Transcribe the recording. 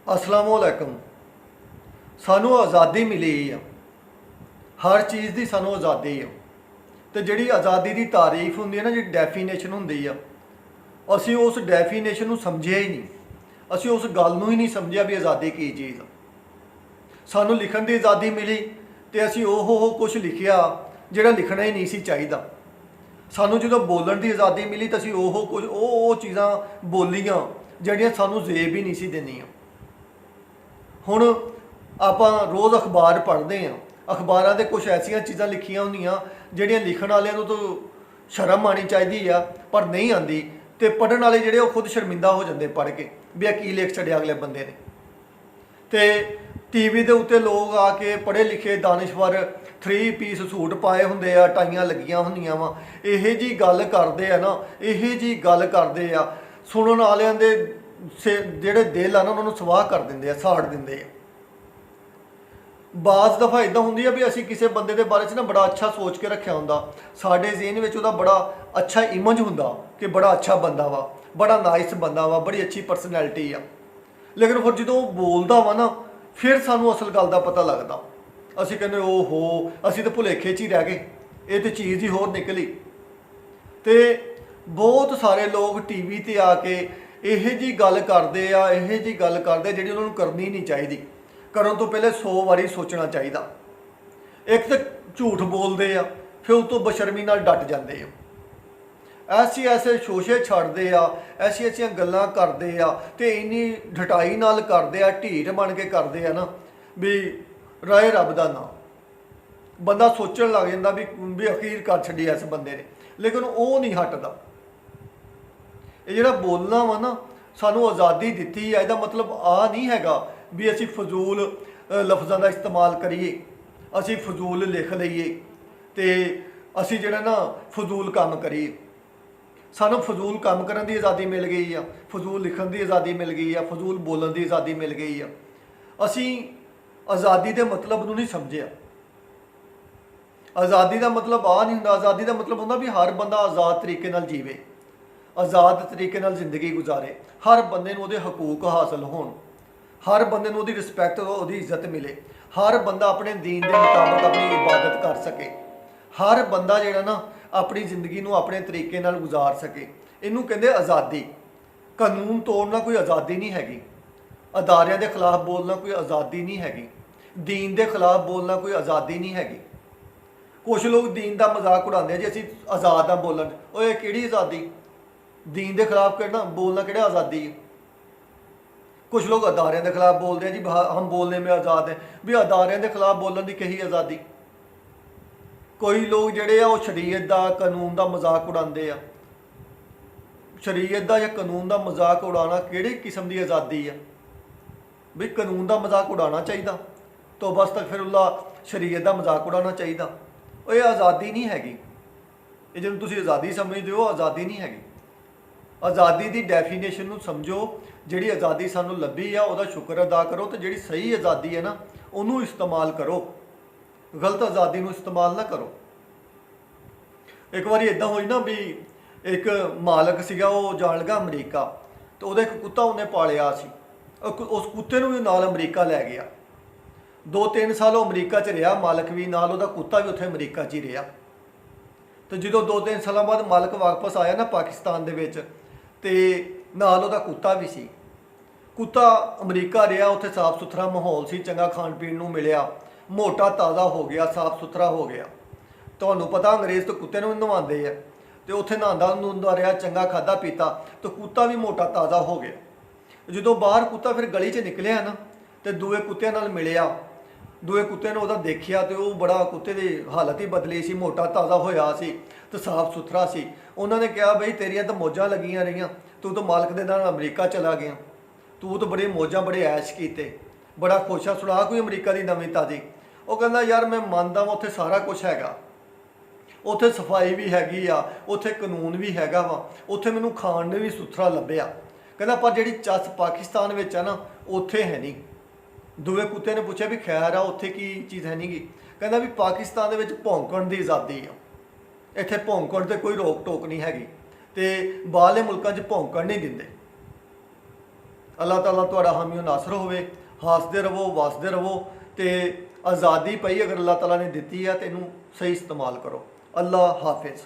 असलामुअलैकुम। सानू आज़ादी मिली है, हर चीज़ की सानू आज़ादी है। तो जी आज़ादी की तारीफ होंगी है ना, जी डेफीनेशन होंगी है, असी उस डेफीनेशन को समझिया ही नहीं। असी उस गल ही नहीं समझिया भी आज़ादी की चीज़। सानू लिखण की आज़ादी मिली तो असी ओहो कुछ लिखिया जिहड़ा लिखना ही नहीं सी चाहिदा। सानू जो बोलण की आज़ादी मिली तो असी ओहो कुछ चीज़ां बोलियां जिहड़ियां सानू जेब ही नहीं सी देनियां। हुण आपां रोज़ अखबार पढ़ते हैं, अखबारां दे कुछ ऐसियां चीज़ां लिखियां होंदियां जिहड़ियां लिखण वालियां नूं तो शर्म आनी चाहिदी आ, पर नहीं आती। तो पढ़न वाले जिहड़े वो खुद शर्मिंदा हो जाते पढ़ के भी की लिख छड्डिया अगले बंदे ने। तो टीवी के उत्ते लोग आके पढ़े लिखे दानिशवर 3 पीस सूट पाए होंदे आ, टाइयां लगियां होंदियां वा, इहे जी गल करदे आ ना, इहे जी गल करदे आ, सुनन वालियां दे ਜਿਹੜੇ ਦਿਲ ਆ ਨਾ ਉਹਨਾਂ ਨੂੰ ਸਵਾਹ ਕਰ ਦਿੰਦੇ ਆ, ਸਾੜ ਦਿੰਦੇ ਆ। ਬਾਜ਼ ਦਫਾ ਇਦਾਂ ਹੁੰਦੀ ਆ ਵੀ ਅਸੀਂ ਕਿਸੇ ਬੰਦੇ ਦੇ ਬਾਰੇ 'ਚ ਨਾ ਬੜਾ ਅੱਛਾ ਸੋਚ ਕੇ ਰੱਖਿਆ ਹੁੰਦਾ, ਸਾਡੇ ਜ਼ਿਹਨ ਵਿੱਚ ਉਹਦਾ ਬੜਾ ਅੱਛਾ ਇਮੇਜ ਹੁੰਦਾ ਕਿ ਬੜਾ ਅੱਛਾ ਬੰਦਾ ਵਾ, ਬੜਾ ਨਾਈਸ ਬੰਦਾ ਵਾ, ਬੜੀ ਅੱਛੀ ਪਰਸਨੈਲਿਟੀ ਆ। ਲੇਕਿਨ ਫਿਰ ਜਦੋਂ ਉਹ ਬੋਲਦਾ ਵਾ ਨਾ, ਫਿਰ ਸਾਨੂੰ ਅਸਲ ਗੱਲ ਦਾ ਪਤਾ ਲੱਗਦਾ। ਅਸੀਂ ਕਹਿੰਦੇ ਓਹੋ ਅਸੀਂ ਤਾਂ ਭੁਲੇਖੇ 'ਚ ਹੀ ਰਹਿ ਗਏ, ਇਹ ਤਾਂ ਚੀਜ਼ ਹੀ ਹੋਰ ਨਿਕਲੀ। ਤੇ ਬਹੁਤ ਸਾਰੇ ਲੋਕ ਟੀਵੀ ਤੇ ਆ ਕੇ ਇਹੋ ਜੀ ਗੱਲ ਕਰਦੇ ਆ, ਇਹੋ ਜੀ ਗੱਲ ਕਰਦੇ ਜਿਹੜੀ ਉਹਨਾਂ ਨੂੰ ਕਰਨੀ ਨਹੀਂ ਚਾਹੀਦੀ। ਕਰਨ ਤੋਂ ਪਹਿਲੇ 100 ਵਾਰੀ ਸੋਚਣਾ ਚਾਹੀਦਾ। ਇੱਕ ਤਾਂ ਝੂਠ ਬੋਲਦੇ ਆ, ਫਿਰ ਉਹ ਤੋਂ ਬਸ਼ਰਮੀ ਨਾਲ ਡਟ ਜਾਂਦੇ ਆ, ਐਸੇ ਸ਼ੋਸ਼ੇ ਛੱਡਦੇ ਆ, ਐਸੀਆਂ ਗੱਲਾਂ ਕਰਦੇ ਆ, ਤੇ ਇੰਨੀ ਢਟਾਈ ਨਾਲ ਕਰਦੇ ਆ, ਢੀਠ ਬਣ ਕੇ ਕਰਦੇ ਆ ਨਾ ਵੀ ਰਾਏ ਰੱਬ ਦਾ ਨਾਂ। ਬੰਦਾ ਸੋਚਣ ਲੱਗ ਜਾਂਦਾ ਵੀ ਅਖੀਰ ਕਰ ਛੱਡੀ ਇਸ ਬੰਦੇ ਨੇ, ਲੇਕਿਨ ਉਹ ਨਹੀਂ ਹਟਦਾ। ਇਹ ਜਿਹੜਾ ਬੋਲਣਾ ਵਾ ਨਾ, ਸਾਨੂੰ ਆਜ਼ਾਦੀ ਦਿੱਤੀ ਹੈ, ਇਹਦਾ ਮਤਲਬ ਆ ਨਹੀਂ ਹੈਗਾ ਵੀ ਅਸੀਂ ਫਜ਼ੂਲ ਲਫ਼ਜ਼ਾਂ ਦਾ ਇਸਤੇਮਾਲ ਕਰੀਏ, ਅਸੀਂ ਫਜ਼ੂਲ ਲਿਖ ਲਈਏ ਤੇ ਅਸੀਂ ਜਿਹੜਾ ਨਾ ਫਜ਼ੂਲ ਕੰਮ ਕਰੀਏ। ਸਾਨੂੰ ਫਜ਼ੂਲ ਕੰਮ ਕਰਨ ਦੀ ਆਜ਼ਾਦੀ ਮਿਲ ਗਈ ਆ, ਫਜ਼ੂਲ ਲਿਖਣ ਦੀ ਆਜ਼ਾਦੀ ਮਿਲ ਗਈ ਆ, ਫਜ਼ੂਲ ਬੋਲਣ ਦੀ ਆਜ਼ਾਦੀ ਮਿਲ ਗਈ ਆ। ਅਸੀਂ ਆਜ਼ਾਦੀ ਦੇ ਮਤਲਬ ਨੂੰ ਨਹੀਂ ਸਮਝਿਆ। ਆਜ਼ਾਦੀ ਦਾ ਮਤਲਬ ਆ ਨਹੀਂ ਹੁੰਦਾ। ਆਜ਼ਾਦੀ ਦਾ ਮਤਲਬ ਹੁੰਦਾ ਵੀ ਹਰ ਬੰਦਾ ਆਜ਼ਾਦ ਤਰੀਕੇ ਨਾਲ ਜੀਵੇ, ਆਜ਼ਾਦ ਤਰੀਕੇ ਨਾਲ ਜ਼ਿੰਦਗੀ ਗੁਜ਼ਾਰੇ, ਹਰ ਬੰਦੇ ਨੂੰ ਉਹਦੇ ਹਕੂਕ ਹਾਸਲ ਹੋਣ, ਹਰ ਬੰਦੇ ਨੂੰ ਉਹਦੀ ਰਿਸਪੈਕਟ, ਉਹਦੀ ਇੱਜ਼ਤ ਮਿਲੇ, ਹਰ ਬੰਦਾ ਆਪਣੇ ਦੀਨ ਦੇ ਮੁਤਾਬਕ ਆਪਣੀ ਇਬਾਦਤ ਕਰ ਸਕੇ, ਹਰ ਬੰਦਾ ਜਿਹੜਾ ਨਾ ਆਪਣੀ ਜ਼ਿੰਦਗੀ ਨੂੰ ਆਪਣੇ ਤਰੀਕੇ ਨਾਲ ਗੁਜ਼ਾਰ ਸਕੇ। ਇਹਨੂੰ ਕਹਿੰਦੇ ਆਜ਼ਾਦੀ। ਕਾਨੂੰਨ ਤੋੜਨਾ ਕੋਈ ਆਜ਼ਾਦੀ ਨਹੀਂ ਹੈਗੀ, ਅਦਾਰਿਆਂ ਦੇ ਖਿਲਾਫ ਬੋਲਣਾ ਕੋਈ ਆਜ਼ਾਦੀ ਨਹੀਂ ਹੈਗੀ, ਦੀਨ ਦੇ ਖਿਲਾਫ ਬੋਲਣਾ ਕੋਈ ਆਜ਼ਾਦੀ ਨਹੀਂ ਹੈਗੀ। ਕੁਛ ਲੋਕ ਦੀਨ ਦਾ ਮਜ਼ਾਕ ਉਡਾਉਂਦੇ ਆ ਜੀ, ਅਸੀਂ ਆਜ਼ਾਦ ਆ ਬੋਲਣ। ਓਏ ਕਿਹੜੀ ਆਜ਼ਾਦੀ? दीन के खिलाफ कहना बोलना कि आज़ादी है। कुछ लोग अदारियों के खिलाफ बोलते हैं जी हम बोलने में आज़ाद हैं, भी अदारियों के खिलाफ बोलने की कही आज़ादी। कोई लोग जोड़े आ शरीयत का कानून का मजाक उड़ाते हैं। शरीयत का या कानून का मजाक उड़ाना किहड़ी किस्म की आज़ादी है? भी कानून का मजाक उड़ाना चाहिए तो बस तक फिर शरीयत का मजाक उड़ाना चाहिए। ये आज़ादी नहीं हैगी। ये जिन्होंने तुसीं आज़ादी समझते हो, आज़ादी नहीं हैगी। आज़ादी की डेफीनेशन को समझो। जिहड़ी आज़ादी सानू लभी आ उसका शुक्र अदा करो, तो जिहड़ी सही आज़ादी है ना उन्होंने इस्तेमाल करो, गलत आज़ादी को इस्तेमाल ना करो। एक बार इदा हुई ना भी एक मालक सीगा, वो जान लगा अमरीका, तो वह एक कुत्ता उन्हें पालिया सी। उस कुत्ते भी नाल अमरीका लै गया। 2-3 साल वो अमरीका च रहा, मालक भी नाल, उहदा कुत्ता भी उत्थे अमरीका च ही रहा। तो जो 2-3 साल बाद मालक वापस आया ना पाकिस्तान दे विच, ते नाल उहदा कुत्ता भी सी। कुत्ता अमरीका रहा, उत्थे साफ सुथरा माहौल सी, चंगा खाण पीण नूं मिलिया, मोटा ताज़ा हो गया, साफ सुथरा हो गया। तुहानूं पता अंग्रेज़ तो कुत्ते नूं नवांदे आ, तो उत्थे नहांदा नुहांदा रहा, चंगा खादा पीता, तो कुत्ता भी मोटा ताज़ा हो गया। जो बाहर कुत्ता फिर गली च निकलिया ना, तो दूए कुत्तिਆਂ नाल मिलिया, दूए कुत्ते ने ਉਹਦਾ देखिया, तो वह बड़ा कुत्ते की हालत ही बदली सी, मोटा ताज़ा होया सी, तो साफ सुथरा सी। उन्होंने कहा बई तेरिया तो मौजां लगियां रहियां, तू तो मालक दे नाल अमरीका चला गया, तू तो बड़े मौजां बड़े ऐश कीते, बड़ा खुश आ, सुना कोई अमरीका की नवीं ताज़ी। वो कहंदा यार मैं मानदा वां उत्थे सारा कुछ हैगा, उत्थे सफाई भी हैगी आ, उत्थे कानून भी हैगा वा, उत्थे मैनूं खाण नूं भी सुथरा लभ्या। कहंदा पर जिहड़ी चस पाकिस्तान विच आ ना उत्थे है नहीं। दूए कुत्ते ने पूछा भी खैर आ उत्थे की चीज़ है नहीं गी? कहंदा भी पाकिस्तान दे विच भौंकण की आज़ादी आ, इत्थे भौंकण ते कोई रोक टोक नहीं हैगी, ते बाहरले मुल्कां 'च भौंकण नहीं दिंदे। ਅੱਲਾਹ ਤਾਲਾ ਤੁਹਾਡਾ ਹਾਮੀ ਨਾਸਰ ਹੋਵੇ। ਹੱਸਦੇ ਰਹੋ, ਵਸਦੇ ਰਹੋ, ਤੇ ਆਜ਼ਾਦੀ ਪਈ ਅਗਰ ਅੱਲਾਹ ਤਾਲਾ ਨੇ ਦਿੱਤੀ ਹੈ ਤੇ ਇਹਨੂੰ ਸਹੀ ਇਸਤੇਮਾਲ ਕਰੋ। ਅੱਲਾਹ ਹਾਫਿਜ਼।